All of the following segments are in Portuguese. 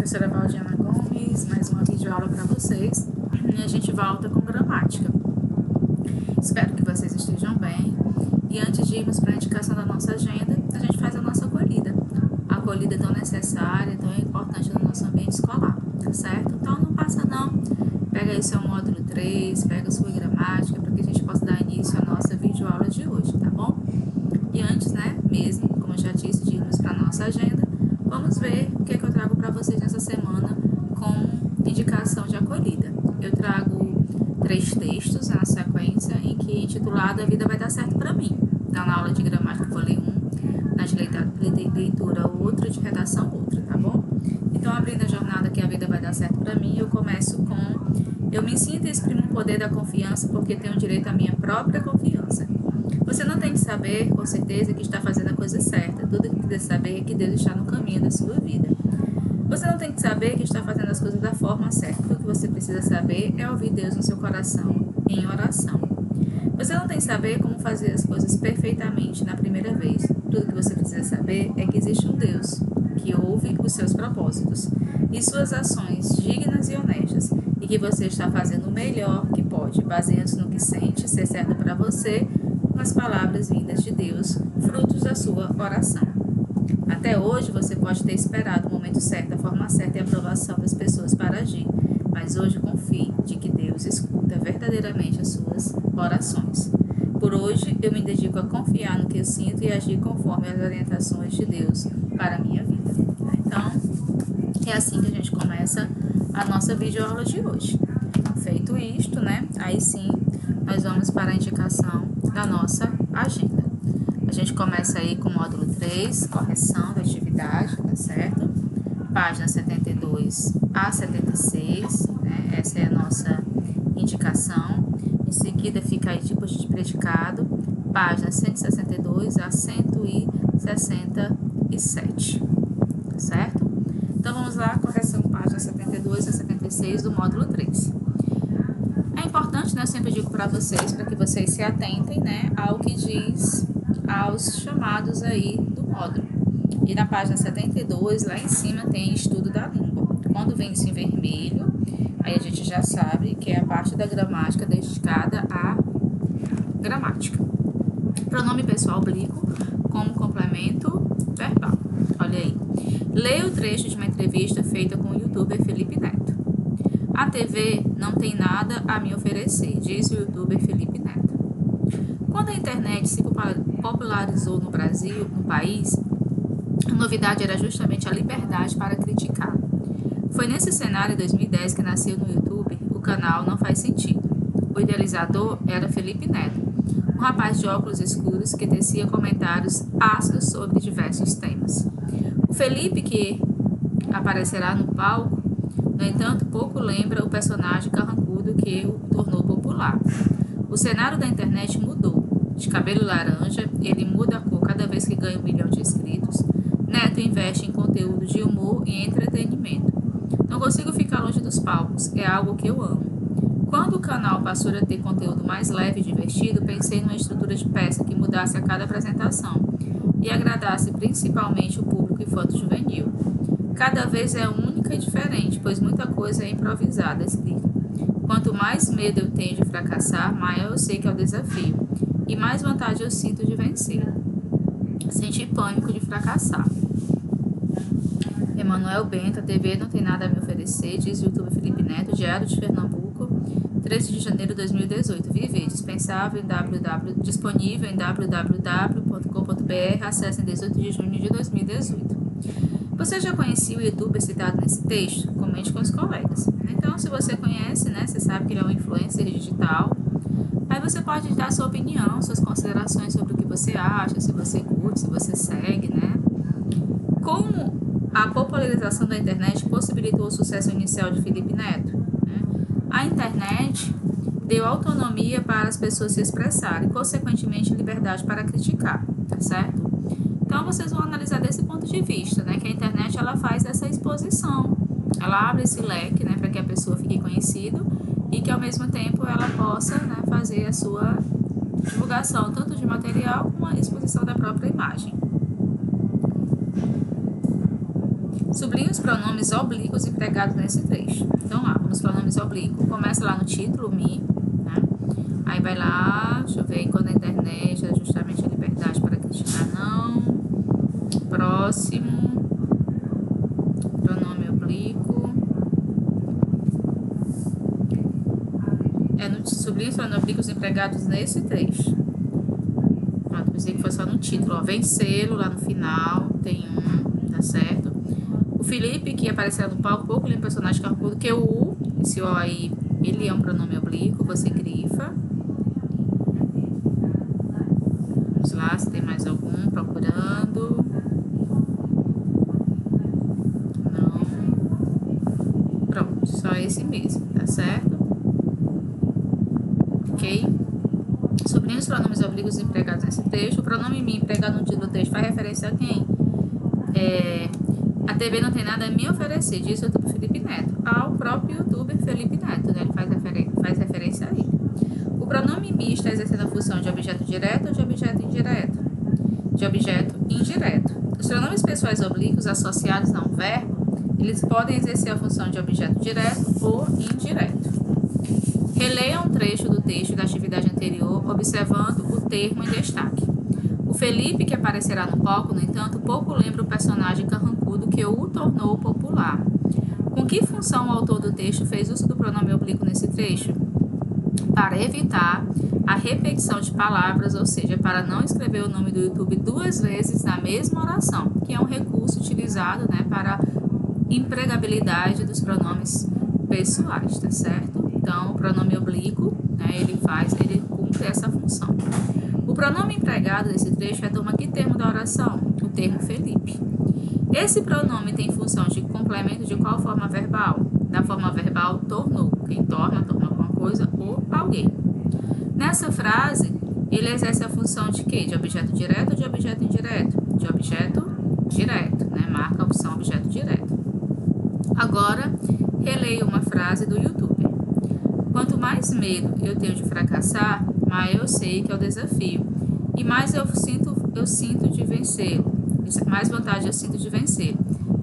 Professora Valdiana Gomes, mais uma videoaula para vocês e a gente volta com gramática. Espero que vocês estejam bem e antes de irmos para a indicação da nossa agenda, a gente faz a nossa acolhida. A acolhida é tão necessária, tão importante no nosso ambiente escolar, tá certo? Então não passa não, pega aí seu módulo 3, pega a sua gramática para que a gente possa dar início à nossa videoaula de hoje, tá bom? E antes, mesmo, como eu já disse, de irmos para a nossa agenda, vamos ver o que é que eu trago para vocês nessa semana com indicação de acolhida. Eu trago 3 textos na sequência em que é intitulado A Vida Vai Dar Certo Para Mim. Então, na aula de gramática eu vou ler um, na de leitura outro, de redação outro, tá bom? Então, abrindo a jornada que A Vida Vai Dar Certo Para Mim, eu começo com: eu me sinto e exprimo o poder da confiança porque tenho direito à minha própria confiança. Você não tem que saber, com certeza, que está fazendo a coisa certa. Tudo que precisa saber é que Deus está no caminho da sua vida. Você não tem que saber que está fazendo as coisas da forma certa. Tudo que você precisa saber é ouvir Deus no seu coração, em oração. Você não tem que saber como fazer as coisas perfeitamente na primeira vez. Tudo que você precisa saber é que existe um Deus que ouve os seus propósitos e suas ações dignas e honestas, e que você está fazendo o melhor que pode, baseando-se no que sente ser certo para você, com as palavras vindas de Deus, frutos da sua oração. Até hoje você pode ter esperado o momento certo, a forma certa e a aprovação das pessoas para agir, mas hoje confie de que Deus escuta verdadeiramente as suas orações. Por hoje eu me dedico a confiar no que eu sinto e agir conforme as orientações de Deus para a minha vida. Então, é assim que a gente começa a nossa videoaula de hoje. Feito isto, aí sim, nós vamos para a indicação da nossa agenda. A gente começa aí com o módulo 3, correção da atividade, tá certo? Página 72 a 76, essa é a nossa indicação. Em seguida fica aí tipos de predicado, página 162 a 167, tá certo? Então vamos lá, correção página 72 a 76 do módulo 3. É importante, eu sempre digo para vocês, para que vocês se atentem, ao que diz aos chamados aí do módulo. E na página 72, lá em cima, tem estudo da língua. Quando vem isso em vermelho, aí a gente já sabe que é a parte da gramática dedicada à gramática. Pronome pessoal oblíquo como complemento verbal. Olha aí. Leia o trecho de uma entrevista feita com o youtuber Felipe Neto. A TV não tem nada a me oferecer, diz o youtuber Felipe Neto. Quando a internet se popularizou no Brasil, no país, a novidade era justamente a liberdade para criticar. Foi nesse cenário, em 2010, que nasceu no YouTube o canal Não Faz Sentido. O idealizador era Felipe Neto, um rapaz de óculos escuros que tecia comentários ácidos sobre diversos temas. O Felipe, que aparecerá no palco, no entanto, pouco lembra o personagem carrancudo que o tornou popular. O cenário da internet mudou. De cabelo laranja, ele muda a cor cada vez que ganha 1 milhão de inscritos. Neto investe em conteúdo de humor e entretenimento. Não consigo ficar longe dos palcos, é algo que eu amo. Quando o canal passou a ter conteúdo mais leve e divertido, pensei numa estrutura de peça que mudasse a cada apresentação e agradasse principalmente o público infanto-juvenil. Cada vez é única e diferente, pois muita coisa é improvisada, explica. Quanto mais medo eu tenho de fracassar, maior eu sei que é o desafio, e mais vontade eu sinto de vencer. Senti pânico de fracassar. Emanuel Bento, a TV não tem nada a me oferecer, diz o youtuber Felipe Neto, Diário de Pernambuco, 13 de janeiro de 2018. Viver, disponível em www.com.br, acesse em 18 de junho de 2018. Você já conhecia o youtuber citado nesse texto? Comente com os colegas. Então, se você conhece, você sabe que ele é um influencer digital, aí você pode dar sua opinião, suas considerações sobre o que você acha, se você curte, se você segue, Como a popularização da internet possibilitou o sucesso inicial de Felipe Neto? A internet deu autonomia para as pessoas se expressarem, consequentemente liberdade para criticar, tá certo? Então, vocês vão analisar desse ponto de vista, que a internet ela faz essa exposição, ela abre esse leque, para que a pessoa fique conhecida e que, ao mesmo tempo, ela possa, fazer a sua divulgação, tanto de material como a exposição da própria imagem. Sublinhe os pronomes oblíquos empregados nesse trecho. Então, lá, vamos pronomes oblíquos. Começa lá no título, me, né? Aí vai lá, deixa eu ver, quando a internet é justamente a liberdade para criticar, não. Próximo. Pronome oblíquo. Sublinhe os pronomes oblíquos empregados nesse trecho. Pronto, pensei que foi só no título, ó. Vencê-lo lá no final, tem um, tá certo? O Felipe, que aparecerá no palco, pouco lembra o personagem carrancudo, que o U, esse O aí, ele é um pronome oblíquo, você grifa. Vamos lá, se tem mais algum, procurando. Não. Pronto, só esse mesmo, tá certo? Ok? Sublinhe os pronomes oblíquos empregados nesse texto. O pronome me empregado no título do texto faz referência a quem? A TV não tem nada a me oferecer, disse o youtuber Felipe Neto. Ao próprio youtuber Felipe Neto, né? Ele faz referência a ele. O pronome me está exercendo a função de objeto direto ou de objeto indireto? De objeto indireto. Os pronomes pessoais oblíquos associados a um verbo, eles podem exercer a função de objeto direto ou indireto. Releia um trecho do texto da atividade anterior, observando o termo em destaque. O Felipe, que aparecerá no palco, no entanto, pouco lembra o personagem carrancudo que o tornou popular. Com que função o autor do texto fez uso do pronome oblíquo nesse trecho? Para evitar a repetição de palavras, ou seja, para não escrever o nome do YouTube duas vezes na mesma oração, que é um recurso utilizado, né, para empregabilidade dos pronomes pessoais, tá certo? Então, o pronome oblíquo, né, ele cumpre essa função. O pronome empregado nesse trecho é toma que termo da oração? O termo Felipe. Esse pronome tem função de complemento de qual forma verbal? Da forma verbal tornou. Quem torna alguma coisa ou alguém. Nessa frase, ele exerce a função de quê? De objeto direto ou de objeto indireto? De objeto direto, né? Marca a opção objeto direto. Agora, releio uma frase do YouTuber. Quanto mais medo eu tenho de fracassar, mais eu sei que é o desafio. E mais eu sinto de vencê-lo. Mais vontade eu sinto de vencer.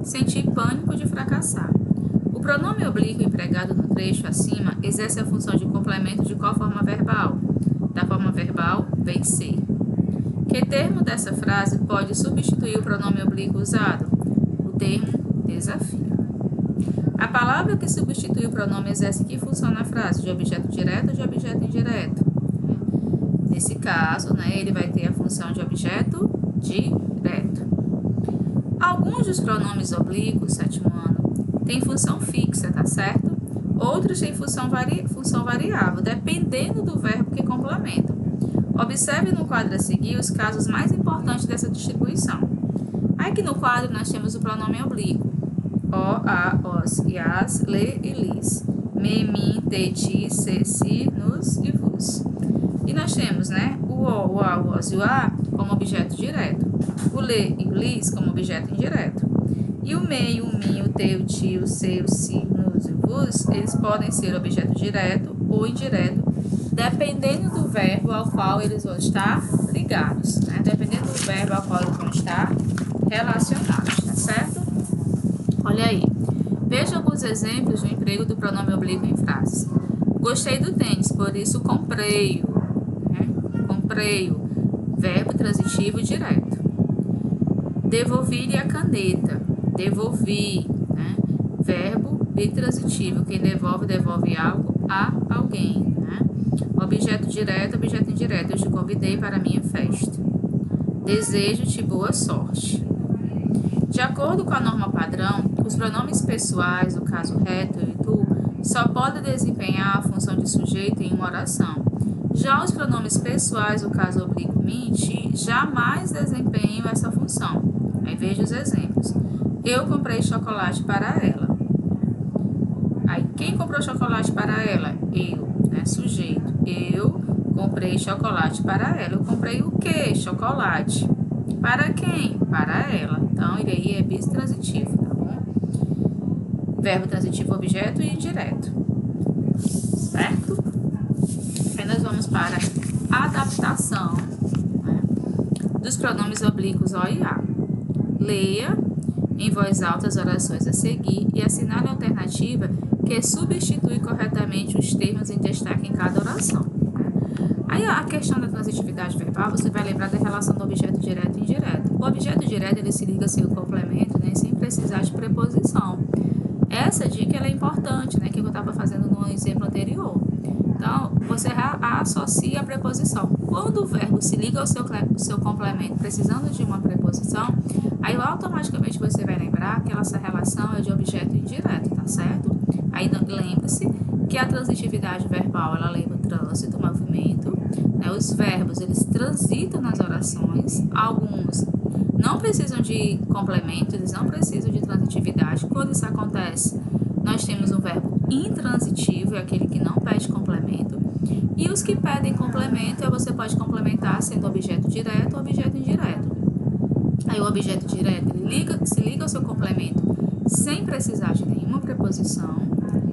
Senti pânico de fracassar. O pronome oblíquo empregado no trecho acima exerce a função de complemento de qual forma verbal? Da forma verbal, vencer. Que termo dessa frase pode substituir o pronome oblíquo usado? O termo desafio. A palavra que substitui o pronome exerce que função na frase? De objeto direto ou de objeto indireto? Nesse caso, né, ele vai ter a função de objeto direto. Alguns dos pronomes oblíquos, sétimo ano, têm função fixa, tá certo? Outros têm função variável, dependendo do verbo que complementam. Observe no quadro a seguir os casos mais importantes dessa distribuição. Aqui no quadro nós temos o pronome oblíquo. O, a, os, ias, le e lis. Me, mim, te, ti, se, si, nos e vos. E nós temos, né, o a, o os e o a como objeto direto. O le e o lis como objeto indireto. E o me, o mi, o te, o ti, o se, o si, nos e vos, eles podem ser objeto direto ou indireto, dependendo do verbo ao qual eles vão estar ligados, né? Dependendo do verbo ao qual eles vão estar relacionados, tá certo? Olha aí. Veja alguns exemplos do emprego do pronome oblíquo em frases. Gostei do tênis, por isso comprei-o. Né? Comprei-o. Verbo transitivo direto. Devolvi-lhe a caneta. Devolvi. Né? Verbo bitransitivo. Quem devolve, devolve algo a alguém. Né? Objeto direto, objeto indireto. Eu te convidei para a minha festa. Desejo-te boa sorte. De acordo com a norma padrão, os pronomes pessoais, no caso reto e tu, só podem desempenhar a função de sujeito em uma oração. Já os pronomes pessoais, no caso oblíquo, me e ti, jamais desempenham essa função. Aí veja os exemplos. Eu comprei chocolate para ela. Aí, quem comprou chocolate para ela? Eu, né? Sujeito. Eu comprei chocolate para ela. Eu comprei o quê? Chocolate. Para quem? Para ela. Então, ele aí é bitransitivo, tá bom? Verbo transitivo, objeto e indireto. Certo? Aí nós vamos para a adaptação, né, dos pronomes oblíquos O e A. Leia em voz alta as orações a seguir e assinale a alternativa que substitui corretamente os termos em destaque em cada oração. Aí a questão da transitividade verbal, você vai lembrar da relação do objeto direto e indireto. O objeto direto ele se liga sem o complemento, né, sem precisar de preposição. Essa dica ela é importante, né, que eu estava fazendo no exemplo anterior. Então, você associa a preposição. Quando o verbo se liga ao seu complemento precisando de uma preposição, aí automaticamente você vai lembrar que essa relação é de objeto indireto, tá certo? Aí lembre-se que a transitividade verbal, ela lembra o trânsito, movimento, né? Os verbos, eles transitam nas orações, alguns não precisam de complemento, eles não precisam de transitividade. Quando isso acontece, nós temos um verbo intransitivo, é aquele que não pede complemento, e os que pedem complemento, você pode complementar sendo objeto direto ou objeto indireto. Aí o objeto direto, ele se liga ao seu complemento sem precisar de nenhuma preposição,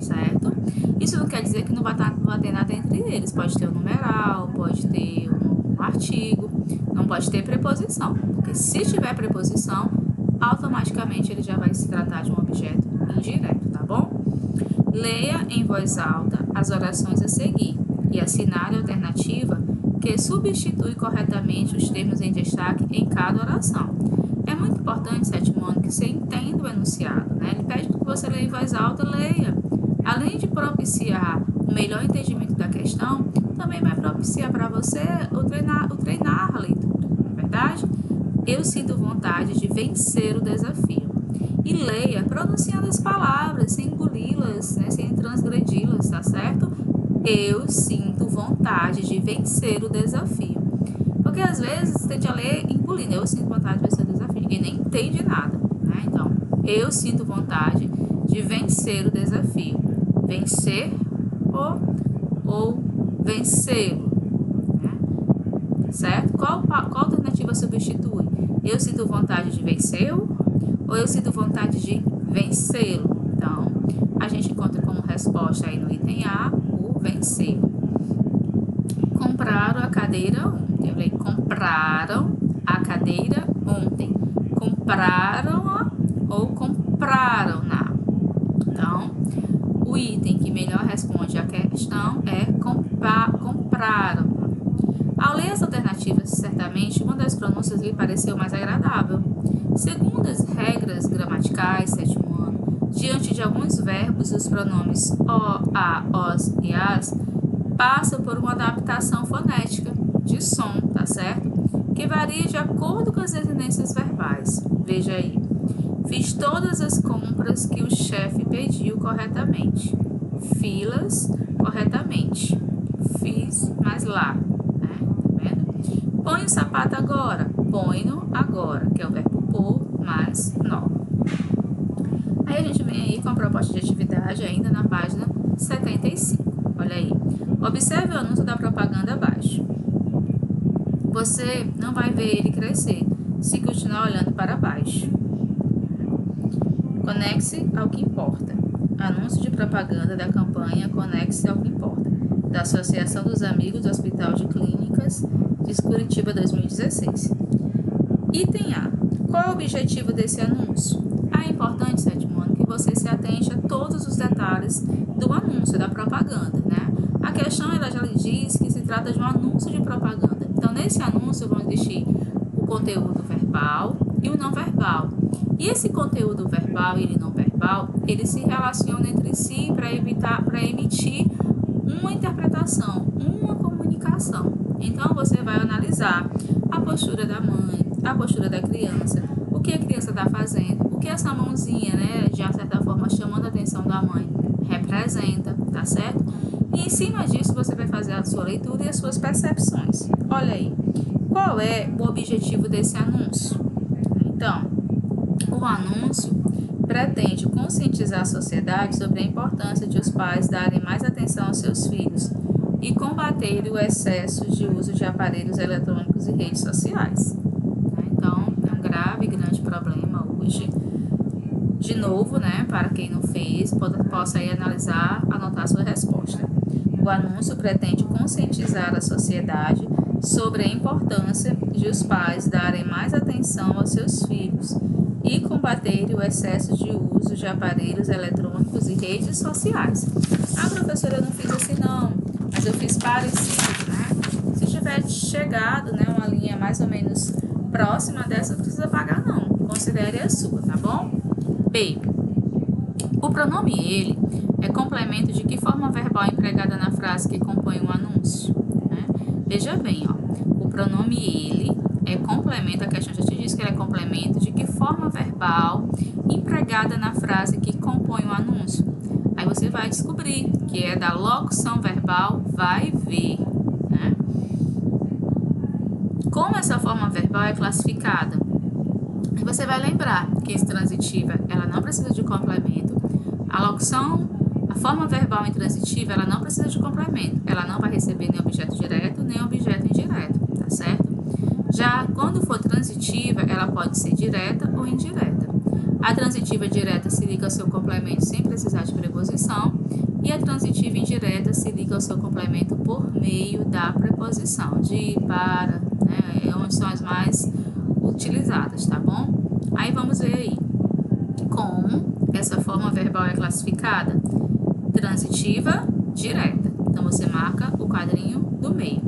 certo? Isso não quer dizer que não vai ter nada entre eles, pode ter um numeral, pode ter um artigo, não pode ter preposição, porque se tiver preposição, automaticamente ele já vai se tratar de um objeto indireto, tá bom? Leia em voz alta as orações a seguir e assinale a alternativa que substitui corretamente os termos em destaque em cada oração. É muito importante, sétimo ano, que você entenda o enunciado, né? Ele pede que você leia em voz alta, leia. Além de propiciar o melhor entendimento da questão, também vai propiciar para você o treinar a leitura, não é verdade? Eu sinto vontade de vencer o desafio. E leia pronunciando as palavras, sem engoli-las, né? Sem transgredi-las, tá certo? Eu sinto vontade de vencer o desafio. Porque às vezes você tende a ler engolindo. Eu sinto vontade de vencer o desafio. Ninguém nem entende nada, né? Então, eu sinto vontade de vencer o desafio. Vencer ou vencê-lo, né? Certo? Qual alternativa substitui? Eu sinto vontade de vencê-lo ou eu sinto vontade de vencê-lo? Então, a gente encontra como resposta aí no item A, o vencê-lo. Compraram a cadeira ontem. Eu falei, compraram a cadeira ontem. Compraram-a ou compraram-na? Então, o item que melhor responde à questão é compraram. Ao ler as alternativas, certamente uma das pronúncias lhe pareceu mais agradável. Segundo as regras gramaticais, sétimo ano, diante de alguns verbos, os pronomes o, a, os e as passam por uma adaptação fonética de som, tá certo? Que varia de acordo com as residências verbais. Veja aí. Fiz todas as compras que o chefe pediu corretamente. Filas corretamente. Fiz, mas lá. Né? Tá vendo? Põe o sapato agora. Põe-no agora, que é o verbo pôr mais nó. Aí a gente vem aí com a proposta de atividade ainda na página 75. Olha aí. Observe o anúncio da propaganda abaixo. Você não vai ver ele crescer se continuar olhando para baixo. Conecte-se ao que importa. Anúncio de propaganda da campanha Conecte-se ao que importa, da Associação dos Amigos do Hospital de Clínicas de Curitiba 2016. Item A. Qual é o objetivo desse anúncio? É importante, sétimo ano, que você se atente a todos os detalhes do anúncio, da propaganda, né? A questão, ela já lhe diz que se trata de um anúncio de propaganda. Então, nesse anúncio vão existir o conteúdo verbal e o não verbal. E esse conteúdo verbal e não verbal, eles se relacionam entre si para emitir uma interpretação, uma comunicação. Então, você vai analisar a postura da mãe, a postura da criança, o que a criança está fazendo, o que essa mãozinha, né, de uma certa forma chamando a atenção da mãe, representa, tá certo? E em cima disso, você vai fazer a sua leitura e as suas percepções. Olha aí, qual é o objetivo desse anúncio? Então, o anúncio pretende conscientizar a sociedade sobre a importância de os pais darem mais atenção aos seus filhos e combater o excesso de uso de aparelhos eletrônicos e redes sociais. Então, é um grande problema hoje. De novo, né, para quem não fez, possa aí analisar, anotar sua resposta. O anúncio pretende conscientizar a sociedade sobre a importância de os pais darem mais atenção aos seus filhos e combater o excesso de uso de aparelhos eletrônicos e redes sociais. Ah, professora, eu não fiz assim não, mas eu fiz parecido, né? Se tiver chegado, né, uma linha mais ou menos próxima dessa, não precisa pagar não, considere a sua, tá bom? B. O pronome ele é complemento de que forma verbal empregada na frase que compõe um anúncio? Né? Veja bem, ó, o pronome ele é complemento, a questão já te disse que ele é complemento de que forma verbal empregada na frase que compõe o anúncio. Aí você vai descobrir que é da locução verbal vai ver, né? Como essa forma verbal é classificada? E você vai lembrar que esse transitiva, ela não precisa de complemento. A locução, a forma verbal intransitiva, ela não precisa de complemento. Ela não vai receber nem objeto direto, nem objeto indireto, tá certo? Já quando for transitiva, ela pode ser direta ou indireta. A transitiva direta se liga ao seu complemento sem precisar de preposição. E a transitiva indireta se liga ao seu complemento por meio da preposição. De, para, né? Onde são as mais utilizadas, tá bom? Aí vamos ver aí como essa forma verbal é classificada. Transitiva, direta. Então, você marca o quadrinho do meio.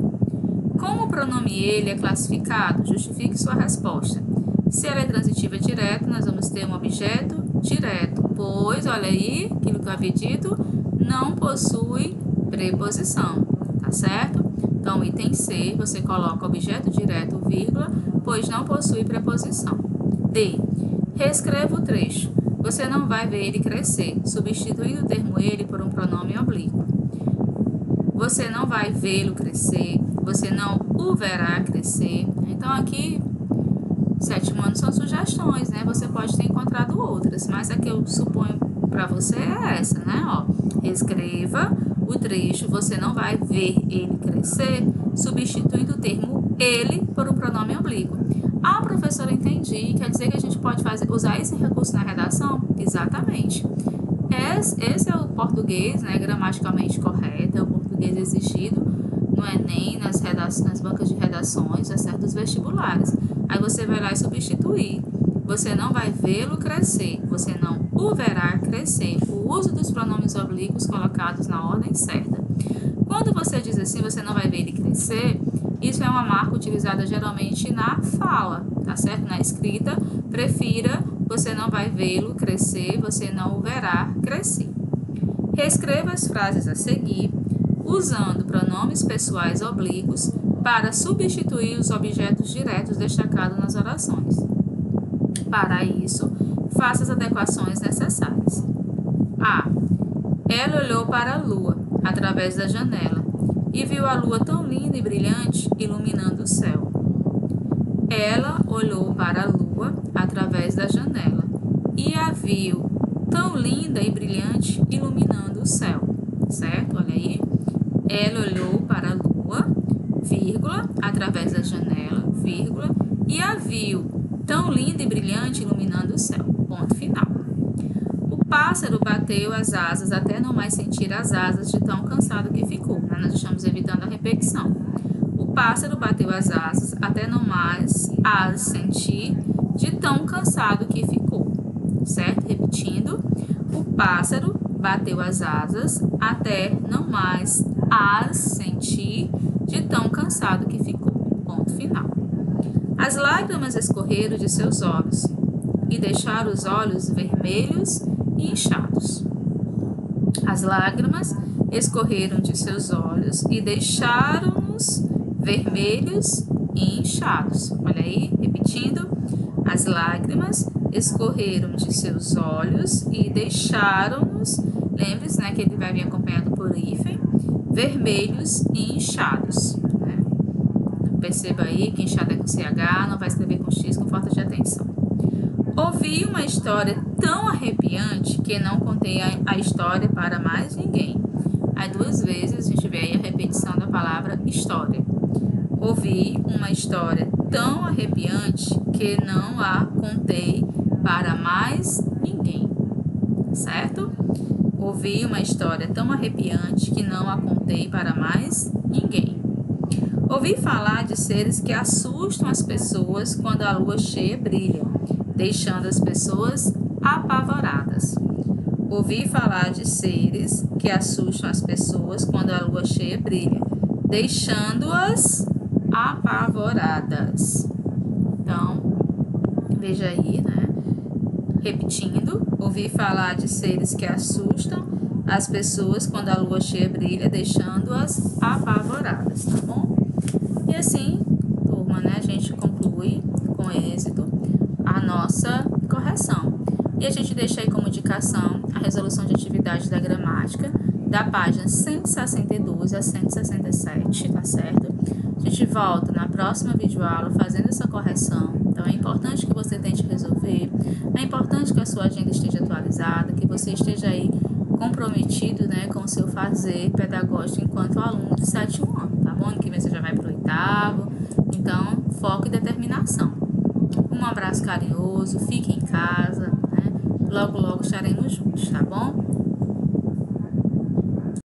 Como o pronome ele é classificado? Justifique sua resposta. Se ela é transitiva direta, nós vamos ter um objeto direto, pois, olha aí, aquilo que eu havia dito, não possui preposição, tá certo? Então, item C, você coloca objeto direto, vírgula, pois não possui preposição. D. Reescreva o trecho. Você não vai ver ele crescer, substituindo o termo ele por um pronome oblíquo. Você não vai vê-lo crescer, você não o verá crescer. Então, aqui, 7º ano são sugestões, né? Você pode ter encontrado outras, mas a que eu suponho para você é essa, né? Ó, reescreva o trecho, você não vai ver ele crescer, substituindo o termo ele por um pronome oblíquo. Ah, professora, entendi. Quer dizer que a gente pode usar esse recurso na redação? Exatamente. Esse é o português, né, gramaticalmente correto, é o português exigido no Enem, nas bancas de redações, exceto dos vestibulares. Aí você vai lá e substituir. Você não vai vê-lo crescer, você não o verá crescer. O uso dos pronomes oblíquos colocados na ordem certa. Quando você diz assim, você não vai ver ele crescer, isso é uma marca utilizada geralmente na fala, tá certo? Na escrita, prefira, você não vai vê-lo crescer, você não o verá crescer. Reescreva as frases a seguir, usando pronomes pessoais oblíquos para substituir os objetos diretos destacados nas orações. Para isso, faça as adequações necessárias. A. Ela olhou para a lua, através da janela, e viu a lua tão linda e brilhante, iluminando o céu. Ela olhou para a lua, através da janela, e a viu tão linda e brilhante, iluminando o céu. Certo? Olha aí. Ela olhou para a lua, vírgula, através da janela, vírgula, e a viu tão linda e brilhante, iluminando o céu. Ponto final. O pássaro bateu as asas até não mais sentir as asas de tão cansado que ficou. Né? Nós estamos evitando a repetição. O pássaro bateu as asas até não mais as sentir de tão cansado que ficou. Certo? Repetindo. O pássaro bateu as asas até não mais as sentir de tão cansado que ficou. Ponto final. As lágrimas escorreram de seus olhos e deixaram os olhos vermelhos e inchados. As lágrimas escorreram de seus olhos e deixaram-nos vermelhos e inchados. Olha aí, repetindo. As lágrimas escorreram de seus olhos e deixaram-nos, lembre-se, né, que ele vai vir acompanhado por hífen, vermelhos e inchados. Né? Perceba aí que inchado é com CH, não vai escrever com X, com falta de atenção. Ouvi uma história tão arrepiante que não contei a história para mais ninguém. Aí 2 vezes a gente vê aí a repetição da palavra história. Ouvi uma história tão arrepiante que não a contei para mais ninguém. Certo? Ouvi uma história tão arrepiante que não a contei para mais ninguém. Ouvi falar de seres que assustam as pessoas quando a lua cheia brilha. deixando as pessoas apavoradas. Ouvi falar de seres que assustam as pessoas quando a lua cheia brilha, deixando-as apavoradas. Então, veja aí, né? Repetindo, ouvi falar de seres que assustam as pessoas quando a lua cheia brilha, deixando-as apavoradas, tá bom? E assim, turma, né? A gente conclui com êxito a nossa correção. E a gente deixa aí como indicação a resolução de atividade da gramática, da página 162 a 167, tá certo? A gente volta na próxima videoaula fazendo essa correção. Então, é importante que você tente resolver, é importante que a sua agenda esteja atualizada, que você esteja aí comprometido, né, com o seu fazer pedagógico enquanto aluno de 7º ano, tá bom? Ano que vem você já vai para o 8º, então, foco e determinação. Um abraço carinhoso, fique em casa, né? Logo, logo estaremos juntos, tá bom?